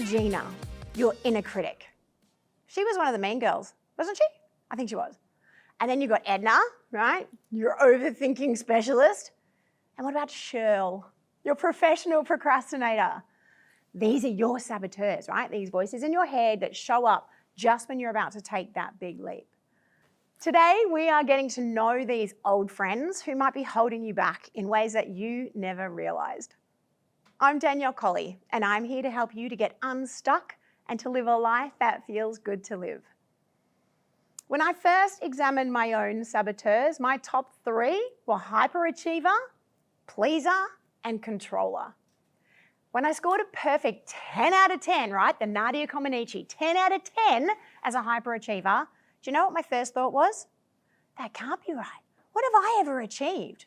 Regina, your inner critic. She was one of the mean girls, wasn't she? I think she was. And then you've got Edna, right? Your overthinking specialist. And what about Cheryl, your professional procrastinator? These are your saboteurs, right? These voices in your head that show up just when you're about to take that big leap. Today, we are getting to know these old friends who might be holding you back in ways that you never realized. I'm Danielle Colley, and I'm here to help you to get unstuck and to live a life that feels good to live. When I first examined my own saboteurs, my top 3 were hyperachiever, pleaser, and controller. When I scored a perfect 10 out of 10, right, the Nadia Comaneci, 10 out of 10 as a hyperachiever, do you know what my first thought was? That can't be right. What have I ever achieved?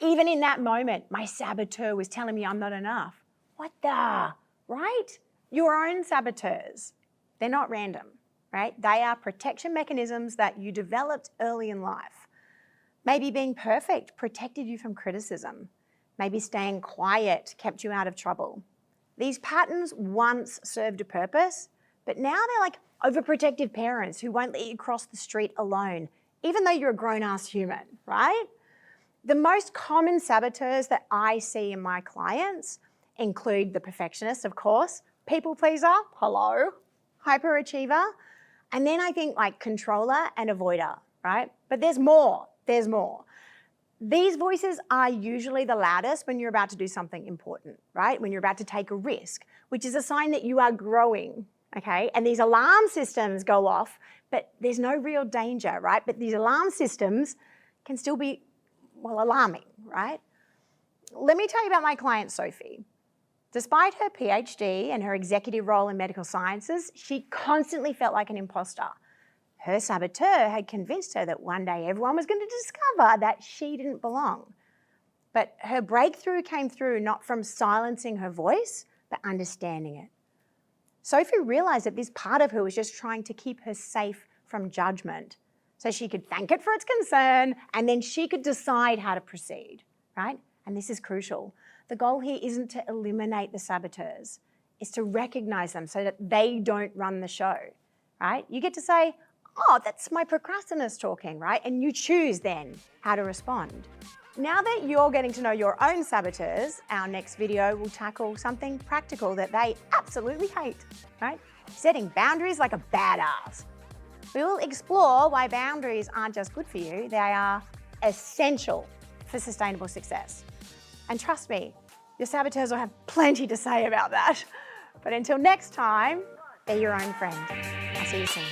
Even in that moment, my saboteur was telling me I'm not enough. What the, right? Your own saboteurs, they're not random, right? They are protection mechanisms that you developed early in life. Maybe being perfect protected you from criticism. Maybe staying quiet kept you out of trouble. These patterns once served a purpose, but now they're like overprotective parents who won't let you cross the street alone, even though you're a grown-ass human, right? The most common saboteurs that I see in my clients include the perfectionist, of course, people pleaser, hello, hyperachiever, and then I think like controller and avoider, right? But there's more. These voices are usually the loudest when you're about to do something important, right? When you're about to take a risk, which is a sign that you are growing, okay? And these alarm systems go off, but there's no real danger, right? But these alarm systems can still be, well, alarming, right? Let me tell you about my client, Sophie. Despite her PhD and her executive role in medical sciences, she constantly felt like an imposter. Her saboteur had convinced her that one day everyone was going to discover that she didn't belong. But her breakthrough came through not from silencing her voice, but understanding it. Sophie realized that this part of her was just trying to keep her safe from judgment, so she could thank it for its concern, and then she could decide how to proceed, right? And this is crucial. The goal here isn't to eliminate the saboteurs, it's to recognize them so that they don't run the show, right? You get to say, oh, that's my procrastinist talking, right? And you choose then how to respond. Now that you're getting to know your own saboteurs, our next video will tackle something practical that they absolutely hate, right? Setting boundaries like a badass. We will explore why boundaries aren't just good for you, they are essential for sustainable success. And trust me, your saboteurs will have plenty to say about that. But until next time, be your own friend. I'll see you soon.